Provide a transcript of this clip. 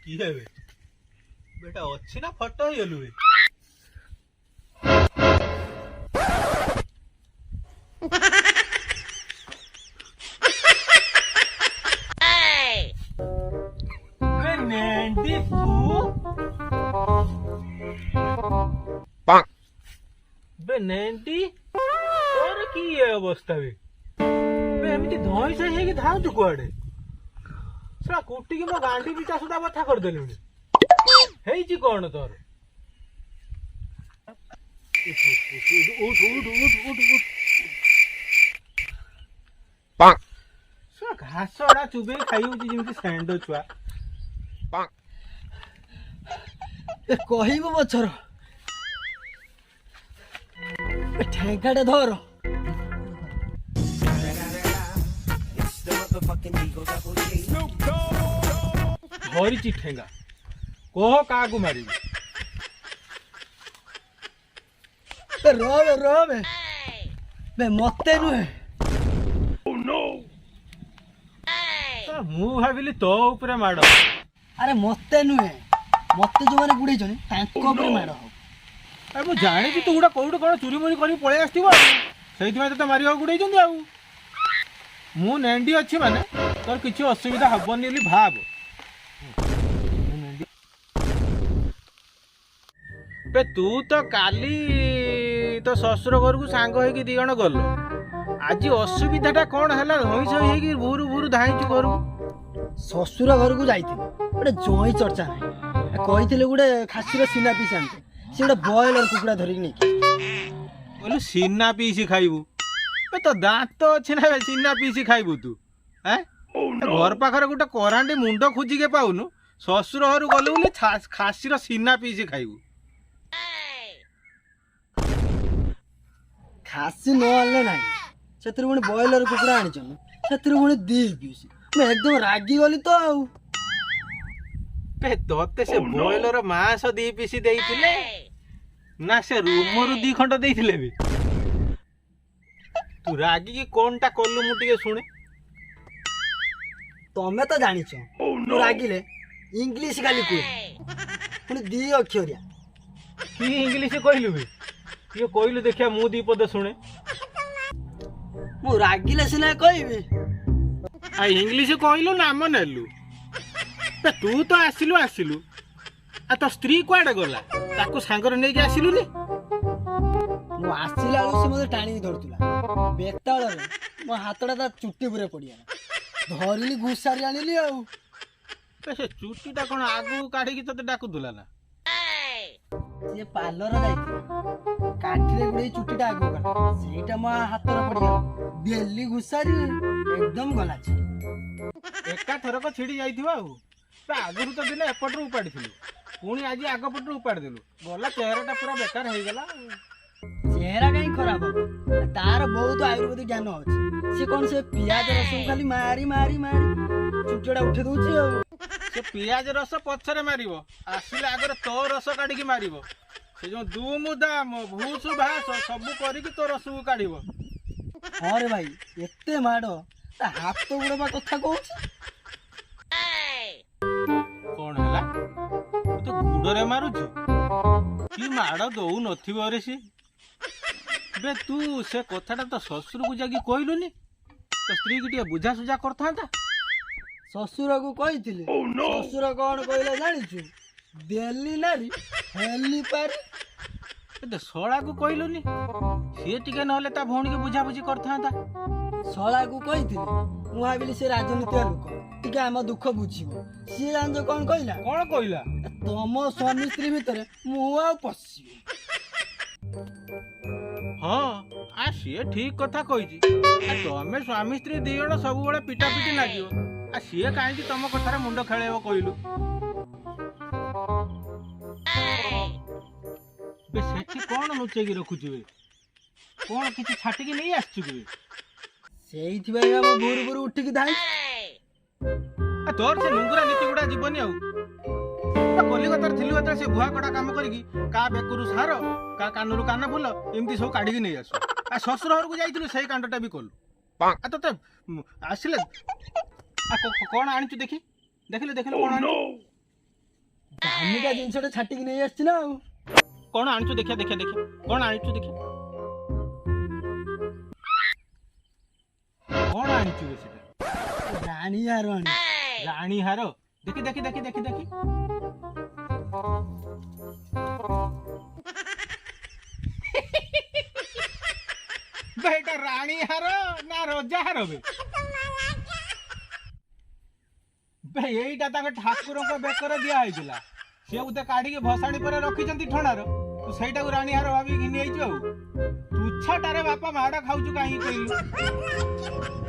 किए बे बेटा अच्छी ना फटो ही गलु नेंटी तोर की अवस्था एमती धई सही धाऊ कुआडे सला कुटी मो गांडी पिटा सुधा बथा कर देलुनी कौन तोर उठ उठ उठ उठ उठ घास अड़ा चुबे खाई जमी सैंड छुआ कहब बचर ठेंगाटे धर धरी ठेंगा कह क्या मारी रहे रहे बे मत नुहे मु भाविली तो ऊपर माड़ अरे मत नुहे मत जो मैंने गुड़े माड़ मु जानी तू गोटे कौट कौन चोरी मोरी कर पलि आसो तो मार गुड़े मु नेंडी अच्छी माने तोर किसी असुविधा हेनी बोली भाव बे तू तो काली तो ससुर घर को सांग हो दी जन गल आज असुविधाटा कौन है धई सही भूर भूर धाई घर ससुर घर को जाइए गोटे जई चर्चा ना कही गोटे खासी सीना पीस आनते सी गोटे बॉयलर कुकुड़ा धरिक नहीं बोलू सीना पीस खाइबू तो दांत अच्छे ना सीना पीस खाइबू तू हैं घर पाखर गोटे करांडी मुंड खोजिके पाऊनु ससुर घर गलु बोली खासी सीना पीस खाइबू खासी न आने ना से पुणी बॉयलर कुकुड़ा आनी से पुणी दी पीस मैं एकदम रागी गली तो तोते से बॉयलर मांस दी पीस देइथिले ना से रूमरू दी खंड देइथिले भी तू रागी की कोनटा कलु मु टिके सुने तमे तो जानिछ मु रागिले इंग्लिश गाली कोइ पुणी दी अक्षरिया की इंग्लिश कहलु भी ये कहलु देखिया मु दी पद सुने मु रागिले सिना कहबी आ इंग्लिश कहलु नाम नेलु तू तो आसिलु आसिलु आ तो स्त्री कुआडे गला ताको सांगर नै के आसिलुनी मु आसिला से मते टाणी धरतुला बेताळ मो हातडा ता चुट्टी पुरे पडिया धरिली घुसारी आनिली आ से चुट्टीटा कोन आगु काढी की तते डाकुदुला ना ये पार्लर जाइती काठीरे गुडे चुट्टीटा आगु काढ सेटा मो हातरा पडिया बेली घुसारी एकदम गला छ एका थरक छिड़ी जाइथिबा आगुरु तो दिन एपटू उपाड़ी पुणी आज आगपटू उपाड़ी देलु गला चेहराटा पूरा बेकार हो गला चेहरा कहीं खराब हो तार बहुत आयुर्वेदिक ज्ञान अच्छे से कौन से पियाज रस खाली मारी मारी मारी चुटड़ा उठे दउची से पियाज रस पछरे मारिबो आसिले आगर तो रस काढी की मारिबो से जो दुमु दाम भूसु भास सब करी की तो रस को काढिबो हां रे भाई एते माडो ता हाथ तो गुडबा कथा कहूछ कौन है तो गुडरे मारुछ कि माड़ दौ नथिबो रे सी बे तू से कथाटा तो ससुर को जाकी कहलुनी तो स्त्री की बुझा सुझा करता ससुर को कही ससुर कौन कहला जानिछु देली नारी हेली पारी तो सळा को कहलुनी सी टिके नहले ता भौणी के बुझा बुझी करता सळा को कही मु भाबिली से राजनीति लोक टिके आम दुख बुझिबो सी जान कौन कहला तुम स्वामी स्त्री भितर मु आ पसी हाँ आ सी ठीक कथा कही तमें स्वामी स्त्री दी जण सब बड़े पिटा पिटी लगे आ सी कहीं तुम कथार मुंड खेल कहलु सेठी कौन लुचेकी रखुचे कौन किसी छाटिकी नहीं आसुबे से भोर भोर उठिकी धाई तोर से लुंगुरा नीति गुड़ा जीवनी कलिकतार थिलु से भुआ कड़ा काम करी का बेकुरु सार का कानूर कान फुल एमती सब काढ़ी नहीं आसु आ ससुर घर को जाइलु से कांडटा भी कलु आ तो आसिले कौन आनिचु देखी देखिले देखिले कौन आनिचु दामिका जिनसटा छाटिकी नहीं आछछि ना आउ कौन आणुଛୁ देखिया देखिया देखिया कौन आणुଛୁ देखिया कौन आणुଛୁ बे सेटा रानी हार आनी रानी हार देखी देखी देखी देखी देखी बेटा रानी हार ना रजा हार बे यहीटा ठाकुर बेकर दिया होता सी उते काढ़ी भसाणी पर रखी ठणार तू सहीटा रानी हार भाभी घिनी तुच्छाटारे बापा माड़ खाऊ कहीं कहलु